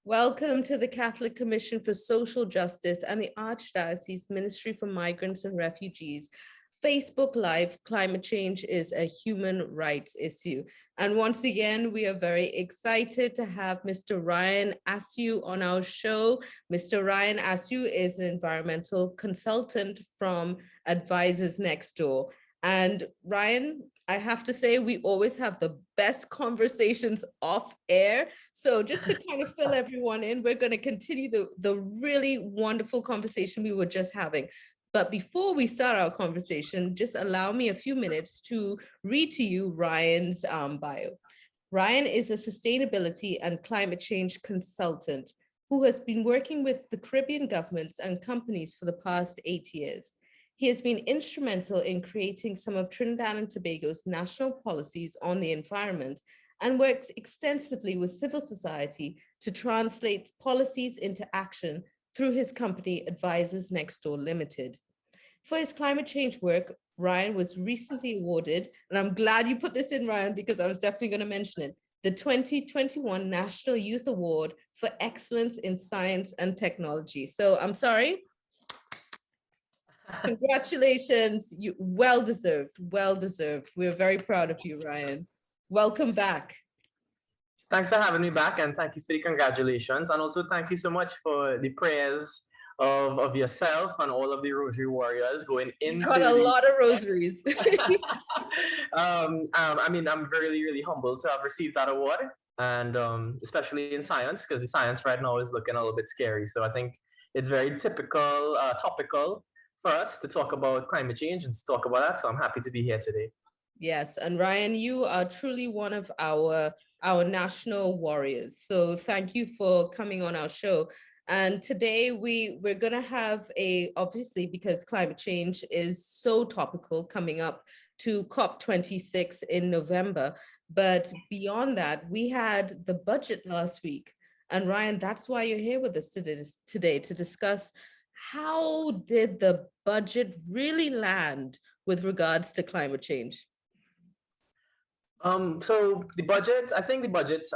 Welcome to the Catholic Commission for Social Justice and the Archdiocese Ministry for Migrants and Refugees. Facebook Live, climate change is a human rights issue. And once again, we are very excited to have Mr. Ryan Assiu on our show. Mr. Ryan Assiu is an environmental consultant from Advisors Next Door. And Ryan, I have to say, we always have the best conversations off air. So just to kind of fill everyone in, we're going to continue the really wonderful conversation we were just having. But before we start our conversation, just allow me a few minutes to read to you Ryan's bio. Ryan is a sustainability and climate change consultant who has been working with the Caribbean governments and companies for the past 8 years. He has been instrumental in creating some of Trinidad and Tobago's national policies on the environment and works extensively with civil society to translate policies into action through his company Advisors Next Door Limited. For his climate change work, Ryan was recently awarded, and I'm glad you put this in, Ryan, because I was definitely going to mention it, the 2021 National Youth Award for Excellence in Science and Technology. So I'm sorry. Congratulations, you well deserved. We're very proud of you, Ryan. Welcome back. Thanks for having me back, and thank you for the congratulations. And also thank you so much for the prayers of yourself and all of the Rosary Warriors going into got a lot of rosaries. I mean, I'm really, really humbled to have received that award, and especially in science, because the science right now is looking a little bit scary. So I think it's very topical for us to talk about climate change and to talk about that. So I'm happy to be here today. Yes, and Ryan, you are truly one of our national warriors. So thank you for coming on our show. And today we're going to have obviously, because climate change is so topical, coming up to COP26 in November. But beyond that, we had the budget last week. And Ryan, that's why you're here with us today to discuss how did the budget really land with regards to climate change? So I think the budget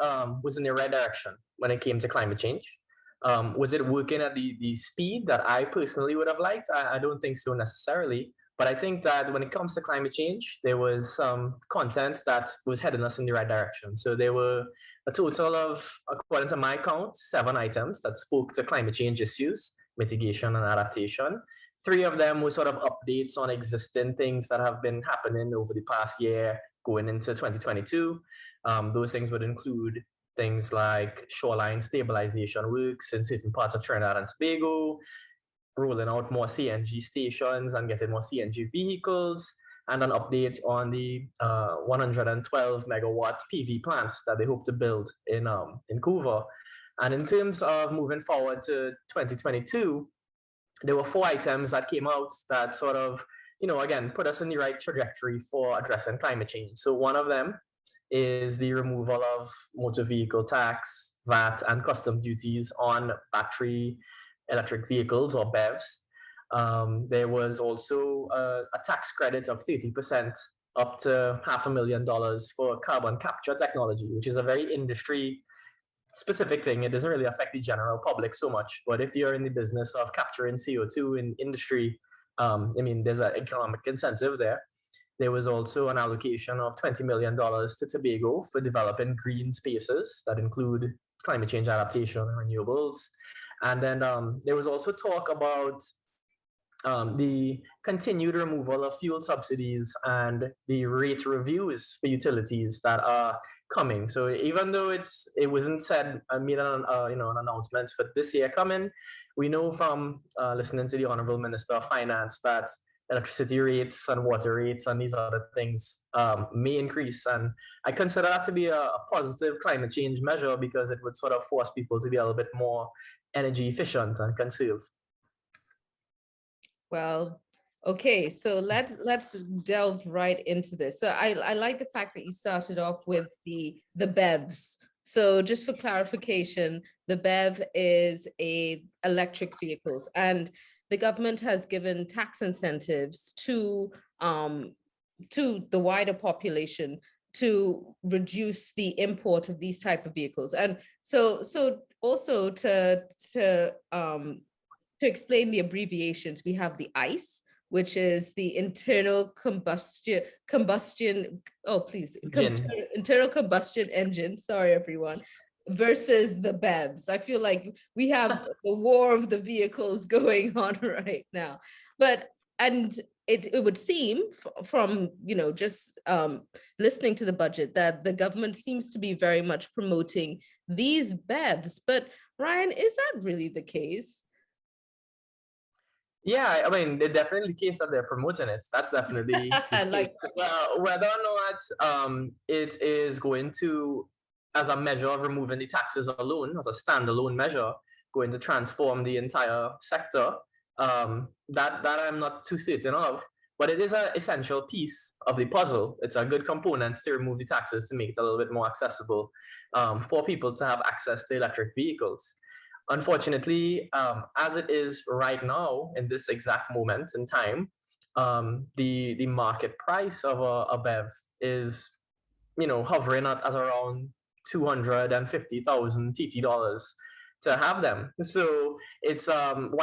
was in the right direction when it came to climate change. Was it working at the speed that I personally would have liked? I don't think so necessarily. But I think that when it comes to climate change, there was some content that was heading us in the right direction. So there were a total of, according to my count, 7 items that spoke to climate change issues, mitigation and adaptation. 3 of them were sort of updates on existing things that have been happening over the past year going into 2022. Those things would include things like shoreline stabilization works in certain parts of Trinidad and Tobago, rolling out more CNG stations and getting more CNG vehicles, and an update on the 112 megawatt PV plants that they hope to build in Couva. And in terms of moving forward to 2022, there were 4 items that came out that sort of, again, put us in the right trajectory for addressing climate change. So one of them is the removal of motor vehicle tax, VAT, and custom duties on battery electric vehicles or BEVs. There was also a tax credit of 30% up to $500,000 for carbon capture technology, which is a very industry specific thing. It doesn't really affect the general public so much, but if you're in the business of capturing CO2 in industry, there's an economic incentive there. There was also an allocation of $20 million to Tobago for developing green spaces that include climate change adaptation and renewables. And then there was also talk about the continued removal of fuel subsidies and the rate reviews for utilities that are coming. So even though it wasn't said, made an announcement for this year coming, we know from listening to the Honorable Minister of Finance that electricity rates and water rates and these other things may increase. And I consider that to be a positive climate change measure because it would sort of force people to be a little bit more energy efficient and conserve. Well, okay, so let's delve right into this. So I like the fact that you started off with the BEVs. So just for clarification, the BEV is electric vehicles, and the government has given tax incentives to the wider population to reduce the import of these type of vehicles. And so also to explain the abbreviations, we have the ICE, which is the internal combustion, oh please, internal combustion engine, sorry everyone, versus the BEVs. I feel like we have a war of the vehicles going on right now. But, and it would seem from, just listening to the budget that the government seems to be very much promoting these BEVs. But Ryan, is that really the case? Yeah, I mean, it's definitely the case that they're promoting it. That's definitely the case. Well, whether or not it is going to, as a measure of removing the taxes alone, as a standalone measure, going to transform the entire sector, that I'm not too certain of. But it is an essential piece of the puzzle. It's a good component to remove the taxes to make it a little bit more accessible for people to have access to electric vehicles. Unfortunately, as it is right now in this exact moment in time, the market price of a BEV is, hovering at around 250,000 TT dollars to have them. So it's and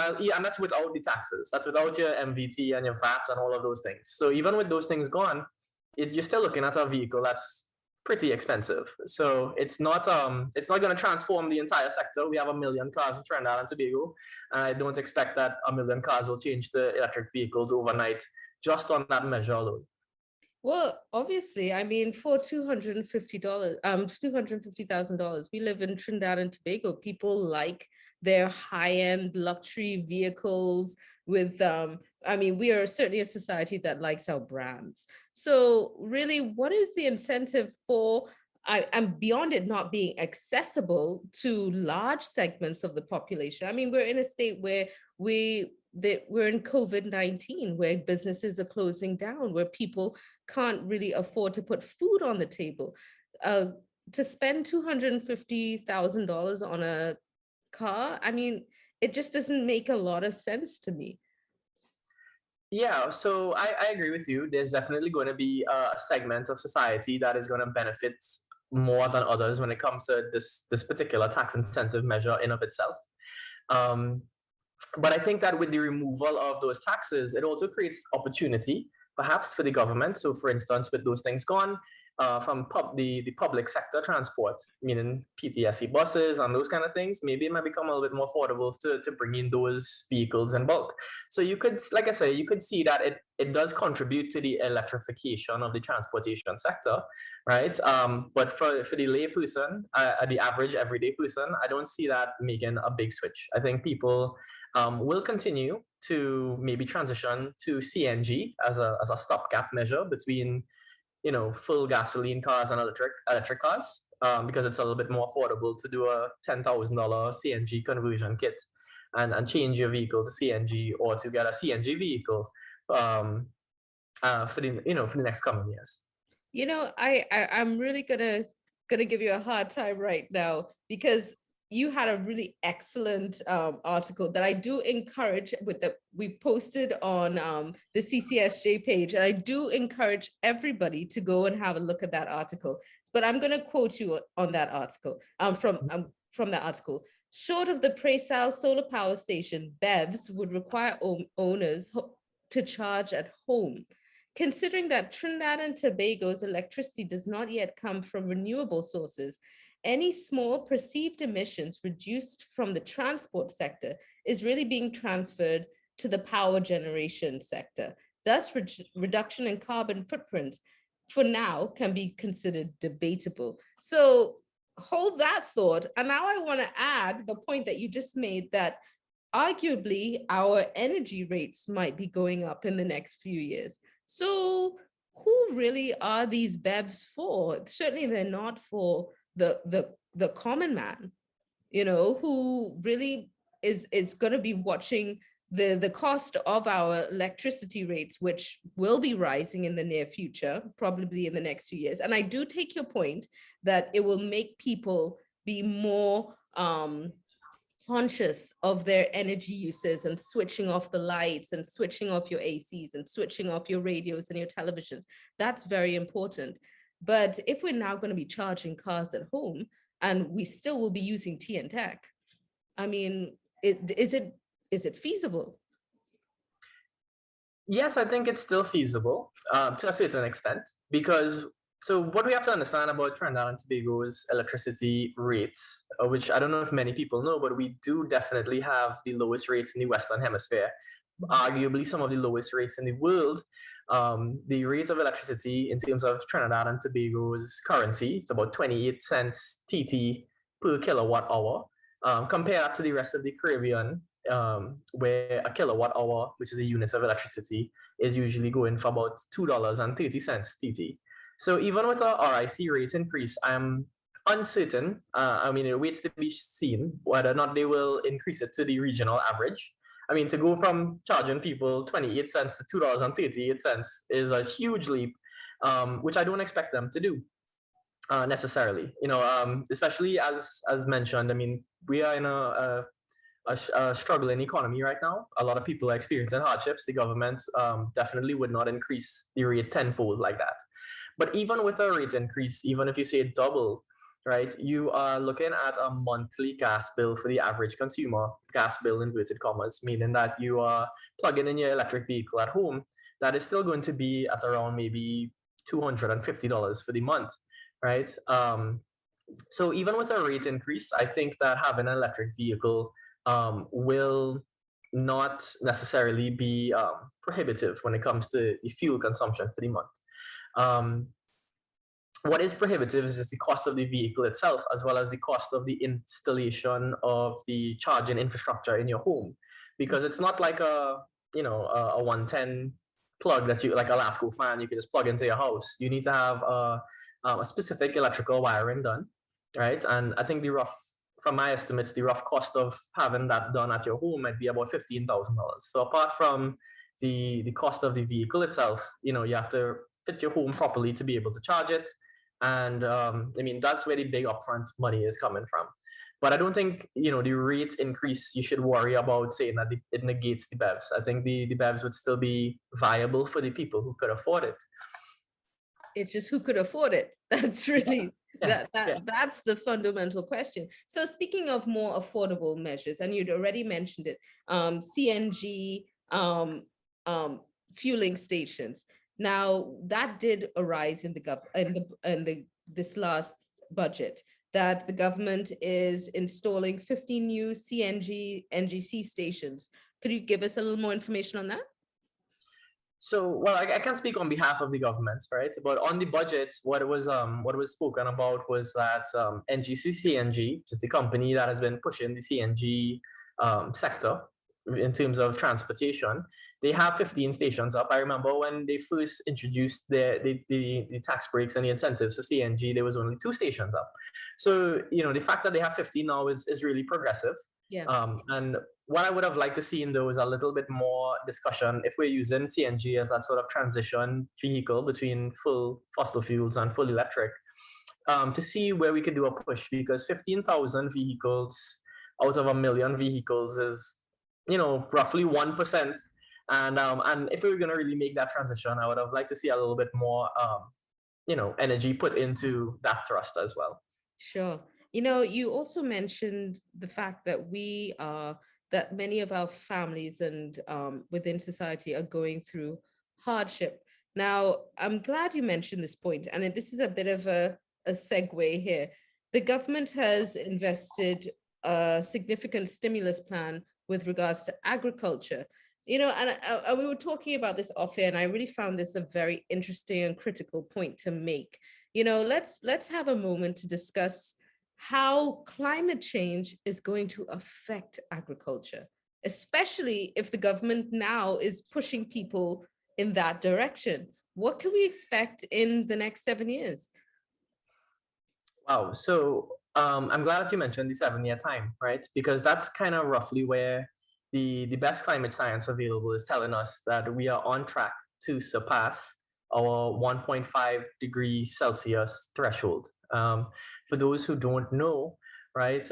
that's without the taxes. That's without your MVT and your VATs and all of those things. So even with those things gone, you're still looking at a vehicle that's pretty expensive. So it's not going to transform the entire sector. We have 1 million cars in Trinidad and Tobago, and I don't expect that 1 million cars will change to electric vehicles overnight just on that measure alone. Well, obviously, I mean, for $250, $250,000, we live in Trinidad and Tobago. People like their high-end luxury vehicles with, I mean, we are certainly a society that likes our brands. So really, what is the incentive for, and beyond it not being accessible to large segments of the population? I mean, we're in a state where we're in COVID-19, where businesses are closing down, where people can't really afford to put food on the table. To spend $250,000 on a car, I mean, it just doesn't make a lot of sense to me. Yeah, so I agree with you. There's definitely going to be a segment of society that is going to benefit more than others when it comes to this particular tax incentive measure in of itself. But I think that with the removal of those taxes, it also creates opportunity, perhaps for the government. So, for instance, with those things gone from the public sector transport, meaning PTSC buses and those kind of things, maybe it might become a little bit more affordable to bring in those vehicles in bulk. So you could, like I say, you could see that it does contribute to the electrification of the transportation sector, right? But for the lay person, the average everyday person, I don't see that making a big switch. I think people will continue to maybe transition to CNG as a stopgap measure between, full gasoline cars and electric cars, because it's a little bit more affordable to do a $10,000 CNG conversion kit and change your vehicle to CNG, or to get a CNG vehicle for the next coming years. I'm really gonna give you a hard time right now, because you had a really excellent article that I do encourage we posted on the CCSJ page, and I do encourage everybody to go and have a look at that article. But I'm going to quote you on that article from that article. Short of the pre-sale solar power station, BEVs would require owners to charge at home. Considering that Trinidad and Tobago's electricity does not yet come from renewable sources, any small perceived emissions reduced from the transport sector is really being transferred to the power generation sector. Thus, reduction in carbon footprint for now can be considered debatable. So hold that thought. And now I want to add the point that you just made, that arguably our energy rates might be going up in the next few years. So who really are these BEVs for? Certainly they're not for the common man, who really is going to be watching the cost of our electricity rates, which will be rising in the near future, probably in the next 2 years. And I do take your point that it will make people be more conscious of their energy uses, and switching off the lights and switching off your ACs and switching off your radios and your televisions. That's very important. But if we're now going to be charging cars at home and we still will be using tea and tech, I mean, is it feasible? Yes, I think it's still feasible to a certain extent because so what we have to understand about Trinidad and Tobago's electricity rates, which I don't know if many people know, but we do definitely have the lowest rates in the Western Hemisphere, arguably some of the lowest rates in the world. The rate of electricity in terms of Trinidad and Tobago's currency, it's about 28 cents TT per kilowatt hour. Compare that to the rest of the Caribbean, where a kilowatt hour, which is a unit of electricity, is usually going for about $2.30 TT. So even with a RIC rate increase, I'm uncertain. I mean, it waits to be seen whether or not they will increase it to the regional average. I mean, to go from charging people 28 cents to $2.38 is a huge leap, which I don't expect them to do necessarily. Especially as mentioned. I mean, we are in a struggling economy right now. A lot of people are experiencing hardships. The government definitely would not increase the rate tenfold like that. But even with a rate increase, even if you say double, right, you are looking at a monthly gas bill for the average consumer, gas bill inverted commas, meaning that you are plugging in your electric vehicle at home. That is still going to be at around maybe $250 for the month, right? So even with a rate increase, I think that having an electric vehicle will not necessarily be prohibitive when it comes to the fuel consumption for the month. What is prohibitive is just the cost of the vehicle itself, as well as the cost of the installation of the charging infrastructure in your home, because it's not like a 110 plug that you like a Lasco fan you can just plug into your house. You need to have a specific electrical wiring done, right? And I think from my estimates, the rough cost of having that done at your home might be about $15,000. So apart from the cost of the vehicle itself, you have to fit your home properly to be able to charge it. And I mean, that's where the big upfront money is coming from. But I don't think, the rate increase, you should worry about saying that it negates the BEVs. I think the BEVs would still be viable for the people who could afford it. It's just who could afford it. That's really, that's the fundamental question. So speaking of more affordable measures, and you'd already mentioned it, CNG, fueling stations. Now that did arise in this last budget, that the government is installing 15 new CNG NGC stations. Could you give us a little more information on that? So, well, I can't speak on behalf of the government, right? But on the budget, what was spoken about was that NGC CNG, which is the company that has been pushing the CNG sector in terms of transportation, they have 15 stations up. I remember when they first introduced the tax breaks and the incentives for CNG, there was only 2 stations up. So, the fact that they have 15 now is really progressive. Yeah. And what I would have liked to see in though is a little bit more discussion if we're using CNG as that sort of transition vehicle between full fossil fuels and full electric, to see where we could do a push, because 15,000 vehicles out of 1 million vehicles is, roughly 1%. And if we were going to really make that transition, I would have liked to see a little bit more, energy put into that thrust as well. Sure. You also mentioned the fact that that many of our families and within society are going through hardship. Now, I'm glad you mentioned this point, and this is a bit of a segue here. The government has invested a significant stimulus plan with regards to agriculture. And we were talking about this off air, and I really found this a very interesting and critical point to make. Let's have a moment to discuss how climate change is going to affect agriculture, especially if the government now is pushing people in that direction. What can we expect in the next 7 years? Wow. So I'm glad that you mentioned the 7-year time, right? Because that's kind of roughly where the best climate science available is telling us that we are on track to surpass our 1.5 degree Celsius threshold. For those who don't know, right,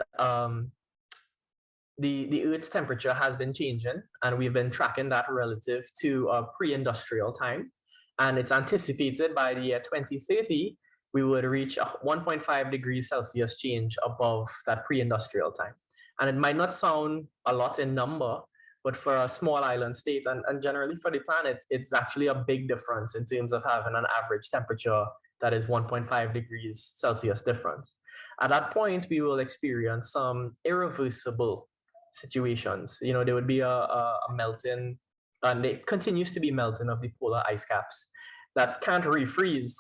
the Earth's temperature has been changing, and we've been tracking that relative to a pre-industrial time. And it's anticipated by the year 2030 we would reach a 1.5 degrees Celsius change above that pre-industrial time. And it might not sound a lot in number, but for a small island state and generally for the planet, it's actually a big difference in terms of having an average temperature that is 1.5 degrees Celsius difference. At that point, we will experience some irreversible situations. You know, there would be a melting, and it continues to be melting of the polar ice caps that can't refreeze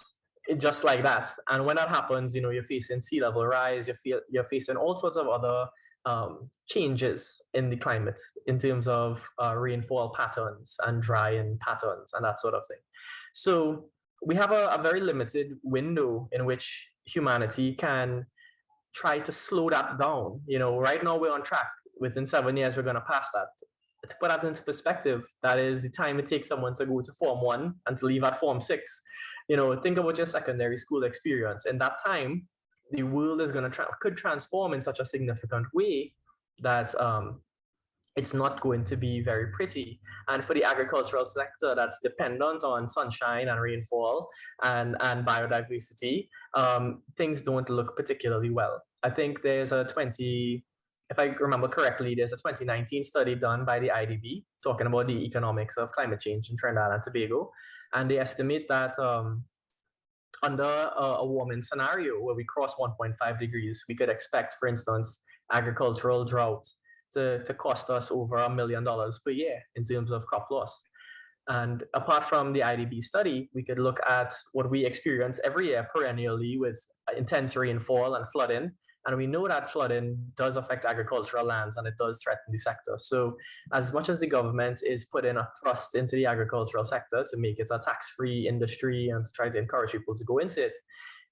just like that. And when that happens, you know, you're facing sea level rise, you're facing all sorts of other changes in the climate in terms of rainfall patterns and drying patterns and that sort of thing. So we have a very limited window in which humanity can try to slow that down. You know, right now we're on track. Within 7 years, we're going to pass that. To put that into perspective, that is the time it takes someone to go to Form 1 and to leave at Form 6. You know, think about your secondary school experience. In that time, the world is going to could transform in such a significant way that it's not going to be very pretty. And for the agricultural sector that's dependent on sunshine and rainfall and biodiversity, things don't look particularly well. I think there's if I remember correctly, there's a 2019 study done by the IDB talking about the economics of climate change in Trinidad and Tobago. And they estimate that under a warming scenario where we cross 1.5 degrees, we could expect, for instance, agricultural drought to cost us over $1 million per year in terms of crop loss. And apart from the IDB study, we could look at what we experience every year perennially with intense rainfall and flooding. And we know that flooding does affect agricultural lands and it does threaten the sector. So as much as the government is putting a thrust into the agricultural sector to make it a tax-free industry and to try to encourage people to go into it,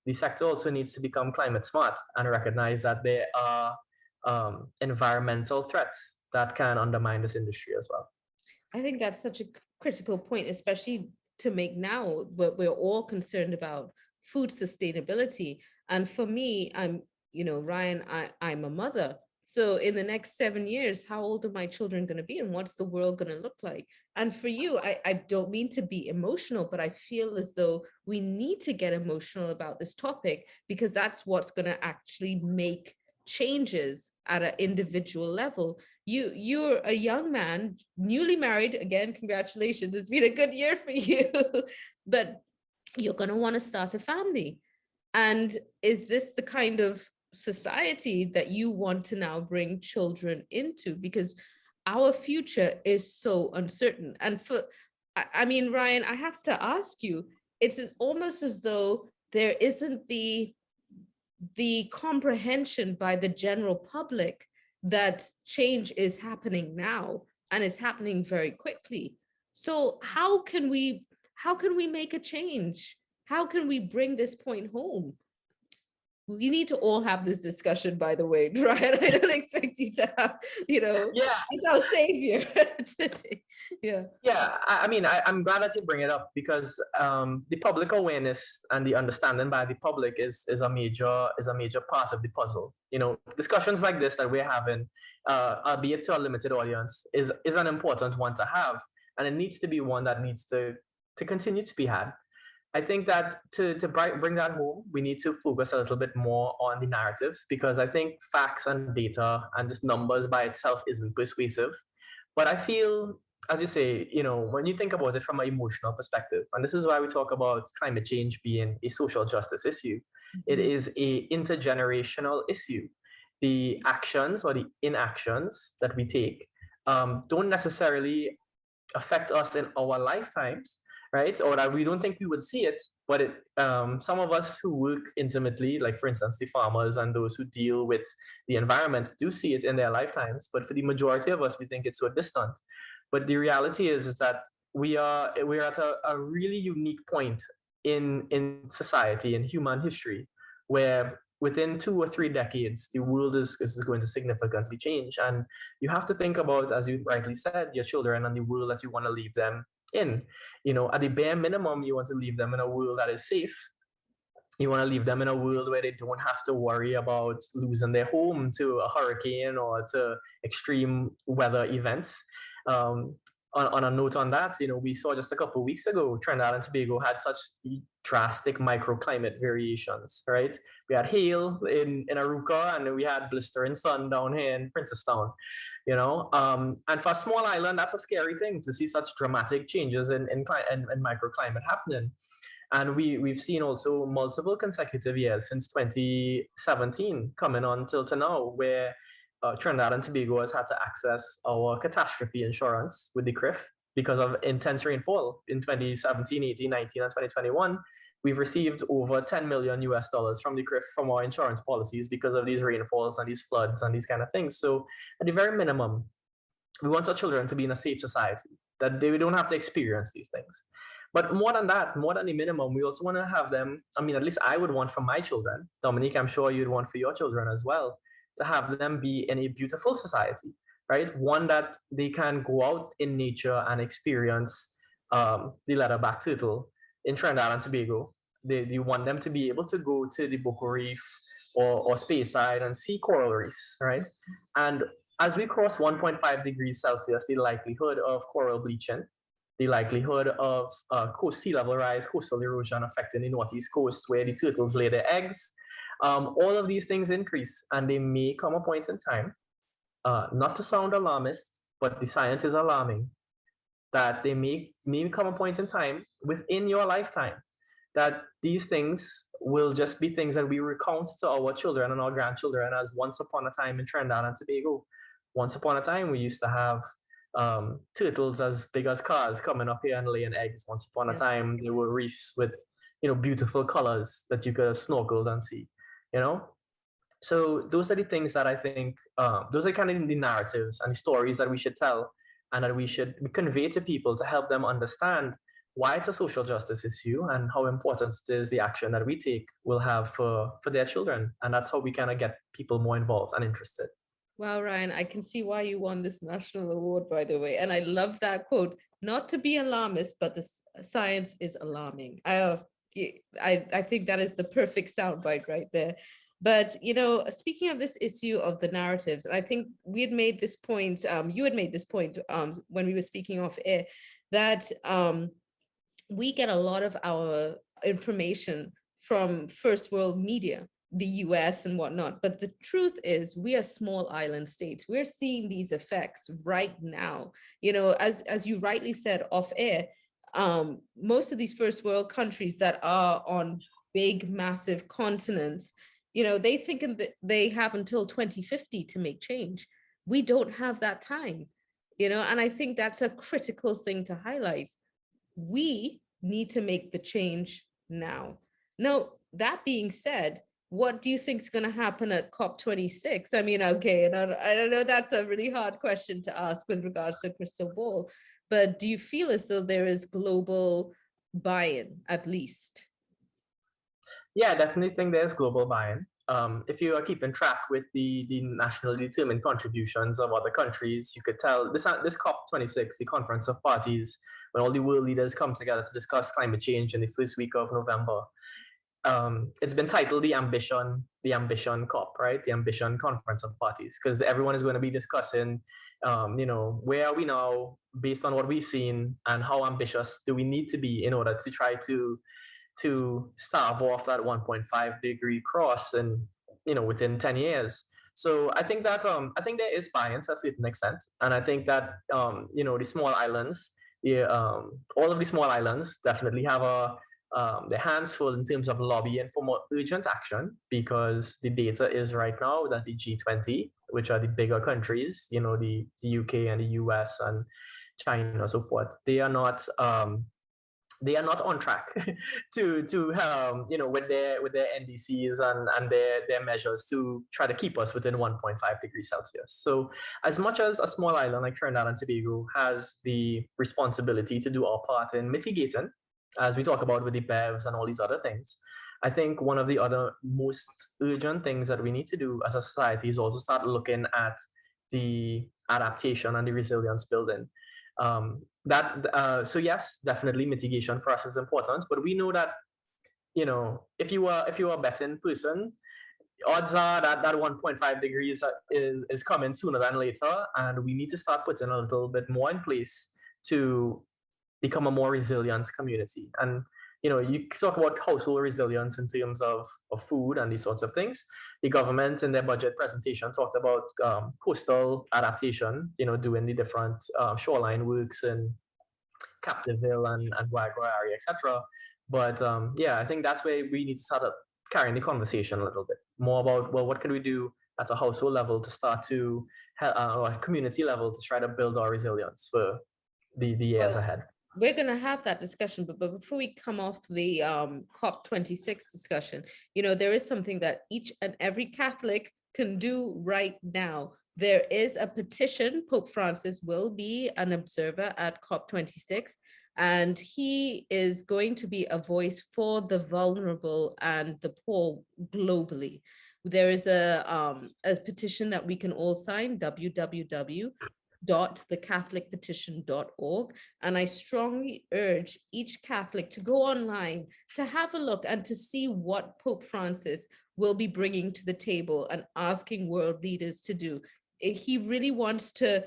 the sector also needs to become climate smart and recognize that there are environmental threats that can undermine this industry as well. I think that's such a critical point, especially to make now, but we're all concerned about food sustainability. And for me, Ryan, I'm a mother. So in the next 7 years, how old are my children going to be and what's the world going to look like? And for you, I don't mean to be emotional, but I feel as though we need to get emotional about this topic because that's what's going to actually make changes at an individual level. You're a young man, newly married. Again, congratulations. It's been a good year for you, but you're going to want to start a family. And is this the kind of society that you want to now bring children into? Because our future is so uncertain. And Ryan, I have to ask you, it's almost as though there isn't the comprehension by the general public that change is happening now and it's happening very quickly. So how can we make a change? How can we bring this point home? We need to all have this discussion, by the way, right? I don't expect you to have, as our savior today. Yeah. I'm glad that you bring it up because the public awareness and the understanding by the public is a major part of the puzzle. You know, discussions like this that we're having, albeit to a limited audience, is an important one to have, and it needs to be one that needs to continue to be had. I think that to bring that home, we need to focus a little bit more on the narratives because I think facts and data and just numbers by itself isn't persuasive. But I feel, as you say, when you think about it from an emotional perspective, and this is why we talk about climate change being a social justice issue, it is a intergenerational issue. The actions or the inactions that we take don't necessarily affect us in our lifetimes, right? Or that we don't think we would see it, but some of us who work intimately, like for instance, the farmers and those who deal with the environment do see it in their lifetimes. But for the majority of us, we think it's so distant. But the reality is that we're at a really unique point in society, in human history, where within 2 or 3 decades, the world is going to significantly change. And you have to think about, as you rightly said, your children and the world that you want to leave them in. At the bare minimum, you want to leave them in a world that is safe. You want to leave them in a world where they don't have to worry about losing their home to a hurricane or to extreme weather events. on a note on that, we saw just a couple of weeks ago, Trinidad and Tobago had such drastic microclimate variations, right? We had hail in Aruca, and we had blistering sun down here in Princestown, and for a small island, that's a scary thing to see such dramatic changes in microclimate happening. And we've seen also multiple consecutive years since 2017 coming on till to now, where Trinidad and Tobago has had to access our catastrophe insurance with the CRIF because of intense rainfall in 2017, 18, 19, and 2021. We've received over 10 million US dollars from the CRIF from our insurance policies because of these rainfalls and these floods and these kind of things. So at the very minimum, we want our children to be in a safe society, that they don't have to experience these things. But more than that, more than the minimum, we also want to have them, at least I would want for my children, Dominique, I'm sure you'd want for your children as well, to have them be in a beautiful society, right? One that they can go out in nature and experience the leatherback turtle in Trinidad and Tobago. You want them to be able to go to the Boca Reef or Speyside and see coral reefs, right? And as we cross 1.5 degrees Celsius, the likelihood of coral bleaching, the likelihood of sea level rise, coastal erosion affecting the northeast coast where the turtles lay their eggs, all of these things increase, and they may come a point in time, not to sound alarmist, but the science is alarming, that they may come a point in time within your lifetime that these things will just be things that we recount to our children and our grandchildren as once upon a time in Trinidad and Tobago. Once upon a time, we used to have turtles as big as cars coming up here and laying eggs. Once upon a time, there were reefs with beautiful colors that you could have snorkeled and see. So those are the things that I think those are kind of the narratives and the stories that we should tell and that we should convey to people to help them understand why it's a social justice issue and how important it is the action that we take will have for their children. And that's how we kind of get people more involved and interested. Wow, Ryan, I can see why you won this national award, by the way. And I love that quote, not to be alarmist, but the science is alarming. I think that is the perfect soundbite right there. But, speaking of this issue of the narratives, and I think we had made this point, you had made this point when we were speaking off air, that we get a lot of our information from first world media, the US and whatnot. But the truth is we are small island states. We're seeing these effects right now. As you rightly said off air, most of these first world countries that are on big, massive continents, they think that they have until 2050 to make change. We don't have that time, and I think that's a critical thing to highlight. We need to make the change now. Now, that being said, what do you think is going to happen at COP26? I mean, okay, and I know that's a really hard question to ask with regards to crystal ball, but do you feel as though there is global buy-in, at least? Yeah, I definitely think there's global buy-in. If you are keeping track with the nationally determined contributions of other countries, you could tell this COP26, the Conference of Parties, when all the world leaders come together to discuss climate change in the first week of November. It's been titled the Ambition COP, right? The Ambition Conference of Parties, because everyone is going to be discussing, where are we now based on what we've seen, and how ambitious do we need to be in order to try to starve off that 1.5 degree cross and within 10 years. So I think that there is buy-in to a certain extent, and I think that the small islands, all of the small islands definitely have their hands full in terms of lobbying for more urgent action, because the data is right now that the G20, which are the bigger countries, the UK and the US and China and so forth, they are not on track to with their NDCs and their measures to try to keep us within 1.5 degrees Celsius. So as much as a small island like Trinidad and Tobago has the responsibility to do our part in mitigating, as we talk about with the BEVs and all these other things, I think one of the other most urgent things that we need to do as a society is also start looking at the adaptation and the resilience building. So yes, definitely mitigation for us is important, but we know that if you are a betting person, odds are that 1.5 degrees is coming sooner than later, and we need to start putting a little bit more in place to become a more resilient community. And you talk about household resilience in terms of food and these sorts of things. The government in their budget presentation talked about coastal adaptation, doing the different shoreline works in Captiville and Guagua area, etc. But yeah, I think that's where we need to start carrying the conversation a little bit more about, well, what can we do at a household level to start to, or a community level, to try to build our resilience for the years ahead. We're going to have that discussion, but before we come off the COP26 discussion, there is something that each and every Catholic can do right now. There is a petition. Pope Francis will be an observer at COP26, and he is going to be a voice for the vulnerable and the poor globally. There is a petition that we can all sign, www.thecatholicpetition.org. And I strongly urge each Catholic to go online, to have a look and to see what Pope Francis will be bringing to the table and asking world leaders to do. He really wants to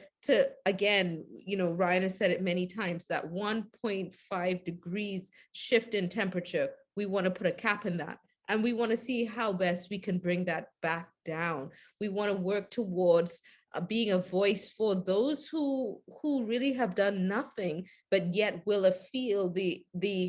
again, Ryan has said it many times, that 1.5 degrees shift in temperature, we want to put a cap in that. And we want to see how best we can bring that back down. We want to work towards being a voice for those who really have done nothing, but yet will feel the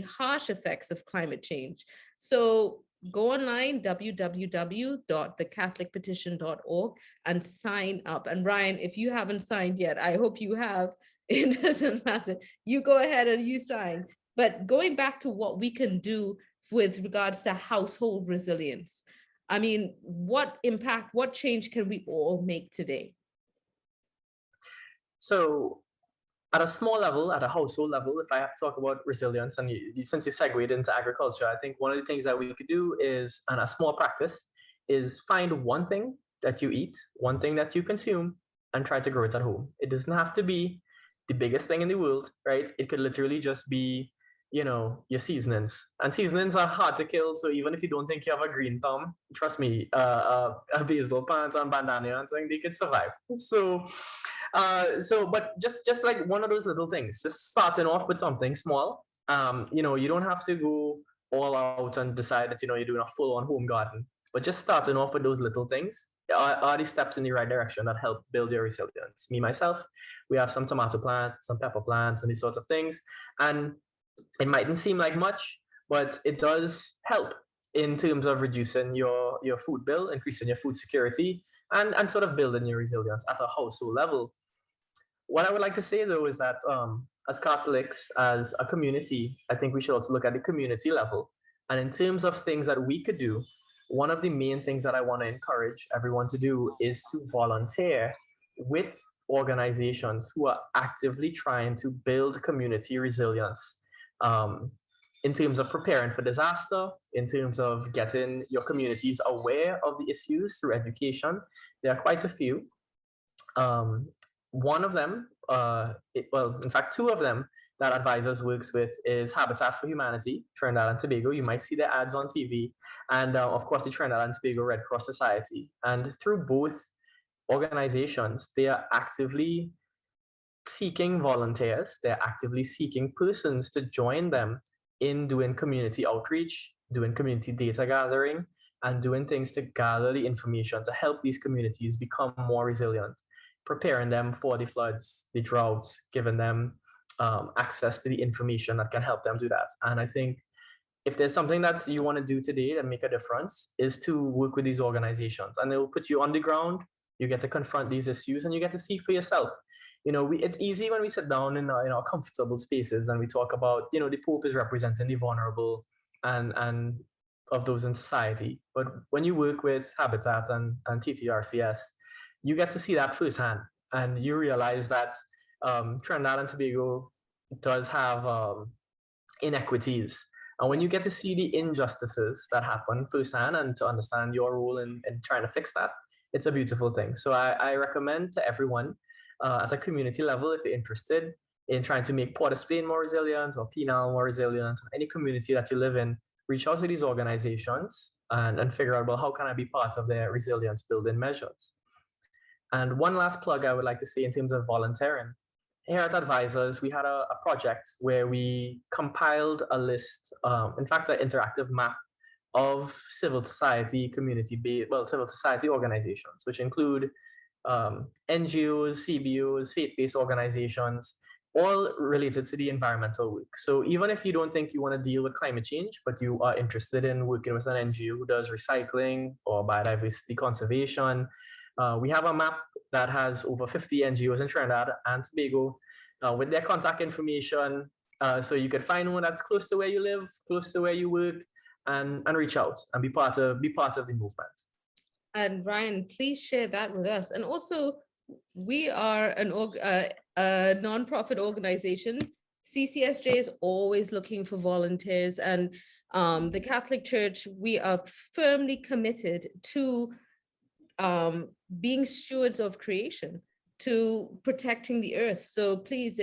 harsh effects of climate change. So go online, www.thecatholicpetition.org, and sign up. And Ryan, if you haven't signed yet, I hope you have. It doesn't matter. You go ahead and you sign. But going back to what we can do with regards to household resilience, I mean, what impact, what change can we all make today? So at a small level, at a household level, if I have to talk about resilience, and since you segued into agriculture, I think one of the things that we could do is, and a small practice, is find one thing that you eat, one thing that you consume, and try to grow it at home. It doesn't have to be the biggest thing in the world, right? It could literally just be, your seasonings. And seasonings are hard to kill, so even if you don't think you have a green thumb, trust me, a basil plant and bandana and something, they could survive. But just like one of those little things, just starting off with something small. You don't have to go all out and decide that you're doing a full-on home garden, but just starting off with those little things are the steps in the right direction that help build your resilience. Me myself, we have some tomato plants, some pepper plants, and these sorts of things, and it mightn't seem like much, but it does help in terms of reducing your food bill, increasing your food security, and sort of building your resilience at a household level. What I would like to say, though, is that as Catholics, as a community, I think we should also look at the community level. And in terms of things that we could do, one of the main things that I want to encourage everyone to do is to volunteer with organizations who are actively trying to build community resilience. In terms of preparing for disaster, in terms of getting your communities aware of the issues through education, there are quite a few. One of them, in fact, two of them that Advisors works with is Habitat for Humanity, Trinidad and Tobago. You might see their ads on TV. And of course, the Trinidad and Tobago Red Cross Society. And through both organizations, they are actively seeking volunteers. They're actively seeking persons to join them in doing community outreach, doing community data gathering, and doing things to gather the information to help these communities become more resilient, preparing them for the floods, the droughts, giving them access to the information that can help them do that. And I think if there's something that you want to do today that make a difference, is to work with these organizations, and they'll put you on the ground. You get to confront these issues, and you get to see for yourself. It's easy when we sit down in our comfortable spaces and we talk about, the Pope is representing the vulnerable and of those in society. But when you work with Habitat and TTRCS, you get to see that firsthand, and you realize that Trinidad and Tobago does have inequities. And when you get to see the injustices that happen firsthand and to understand your role in trying to fix that, it's a beautiful thing. So I recommend to everyone at a community level, if you're interested in trying to make Port of Spain more resilient or Penal more resilient, or any community that you live in, reach out to these organizations and figure out, well, how can I be part of their resilience building measures? And one last plug I would like to say in terms of volunteering here at Advisors, we had a project where we compiled a list, in fact, an interactive map of civil society civil society organizations, which include NGOs, CBOs, faith-based organizations, all related to the environmental work. So even if you don't think you want to deal with climate change, but you are interested in working with an NGO who does recycling or biodiversity conservation, we have a map that has over 50 NGOs in Trinidad and Tobago with their contact information. So you can find one that's close to where you live, close to where you work, and reach out and be part of the movement. And Ryan, please share that with us. And also, we are a nonprofit organization. CCSJ is always looking for volunteers, and the Catholic Church, we are firmly committed to being stewards of creation, to protecting the earth. So please,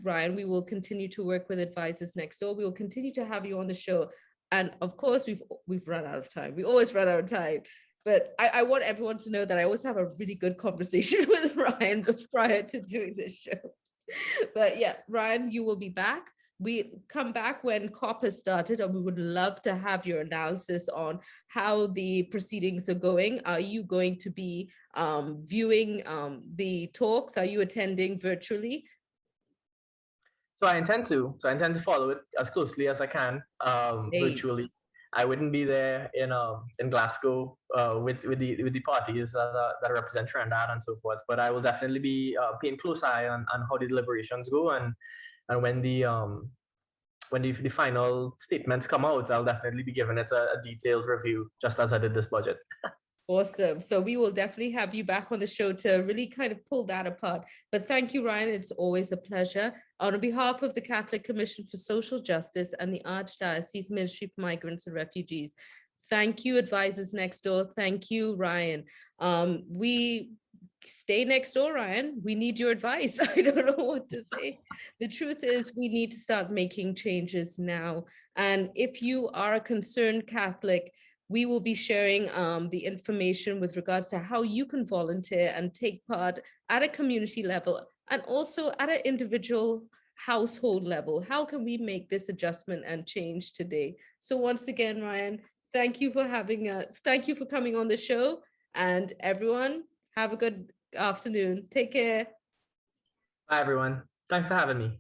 Ryan, we will continue to work with Advisors Next Door. We will continue to have you on the show. And of course, we've run out of time. We always run out of time. But I want everyone to know that I always have a really good conversation with Ryan prior to doing this show. But yeah, Ryan, you will be back. We come back when COP has started, and we would love to have your analysis on how the proceedings are going. Are you going to be viewing the talks? Are you attending virtually? So I intend to. So I intend to follow it as closely as I can virtually. I wouldn't be there in Glasgow with the parties that represent Trinidad and so forth, but I will definitely be paying close eye on how the deliberations go, and when the final statements come out, I'll definitely be giving it a detailed review, just as I did this budget. Awesome. So we will definitely have you back on the show to really kind of pull that apart. But thank you, Ryan. It's always a pleasure. On behalf of the Catholic Commission for Social Justice and the Archdiocese Ministry for Migrants and Refugees, thank you, Advisors Next Door. Thank you, Ryan. We stay next door, Ryan. We need your advice. I don't know what to say. The truth is, we need to start making changes now. And if you are a concerned Catholic, we will be sharing the information with regards to how you can volunteer and take part at a community level and also at an individual household level. How can we make this adjustment and change today? So once again, Ryan, thank you for having us. Thank you for coming on the show. And everyone, have a good afternoon. Take care. Bye, everyone. Thanks for having me.